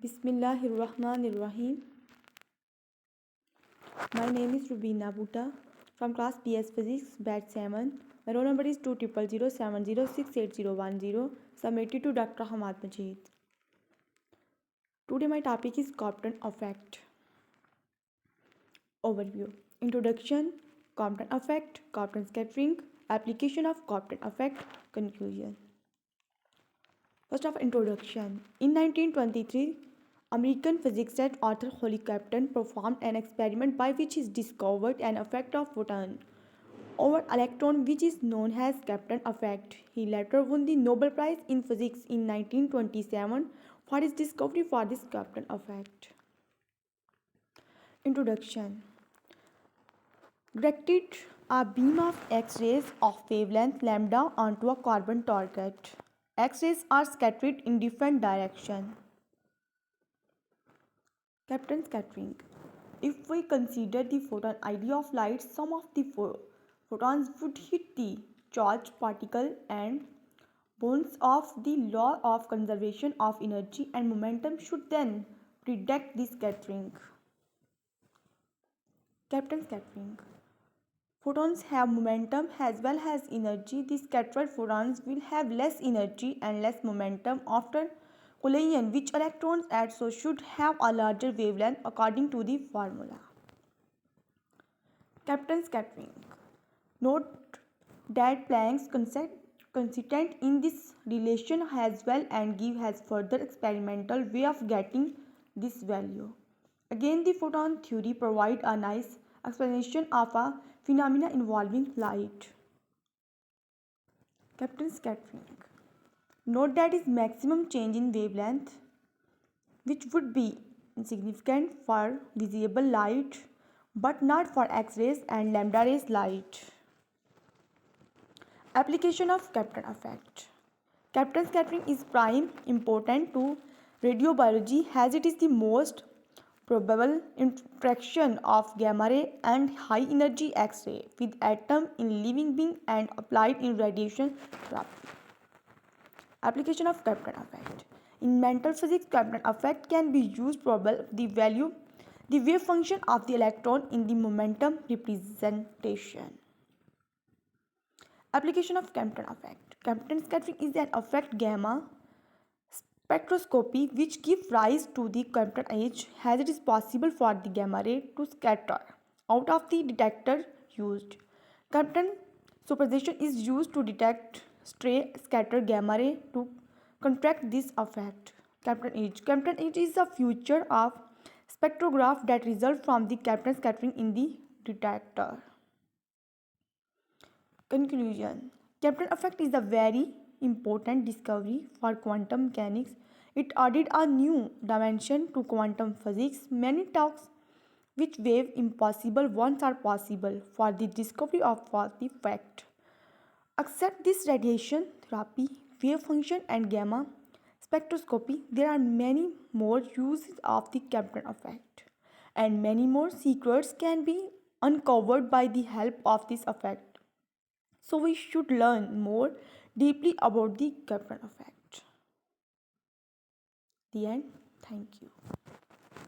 Bismillahirrahmanirrahim. My name is Rubina Bhutta from class PS Physics batch 7. My roll number is 20007068010, submitted to Dr. Hamad Majid. Today my topic is Compton effect. Overview. Introduction, Compton effect, Compton scattering, application of Compton effect, conclusion. First of introduction. In 1923, American physicist Arthur Holly Compton performed an experiment by which he discovered an effect of photon over electron which is known as Compton effect. He later won the Nobel Prize in Physics in 1927 for his discovery for this Compton effect. Introduction. Directed a beam of X-rays of wavelength lambda onto a carbon target. X-rays are scattered in different directions. Compton scattering. If we consider the photon idea of light, some of the photons would hit the charged particle and bonds of the law of conservation of energy and momentum should then predict the scattering. Compton scattering. Photons have momentum as well as energy. The scattered photons will have less energy and less momentum after collision, which electrons also should have a larger wavelength according to the formula. Compton scattering. Note that Planck's constant in this relation as well and give has further experimental way of getting this value. Again, the photon theory provide a nice explanation of a phenomena involving light. Compton scattering. Note that is maximum change in wavelength which would be insignificant for visible light but not for X-rays and lambda rays light. Application of Compton effect. Compton scattering is prime important to radiobiology as it is the most probable interaction of gamma ray and high energy X-ray with atom in living being and applied in radiation therapy. Application of Compton effect. In mental physics, Compton effect can be used to probable the wave function of the electron in the momentum representation. Application of Compton effect. Compton scattering is an effect gamma spectroscopy which gives rise to the Compton age as it is possible for the gamma ray to scatter out of the detector used. Compton superposition is used to detect stray scattered gamma ray to contract this effect. Compton age. Compton age is a feature of spectrograph that results from the Compton scattering in the detector. Conclusion. Compton effect is a very important discovery for quantum mechanics. It added a new dimension to quantum physics. Many talks which wave impossible ones are possible for the discovery of the fact. Except this radiation therapy, wave function and gamma spectroscopy, there are many more uses of the Compton effect and many more secrets can be uncovered by the help of this effect. So we should learn more deeply about the Compton effect. The end. Thank you.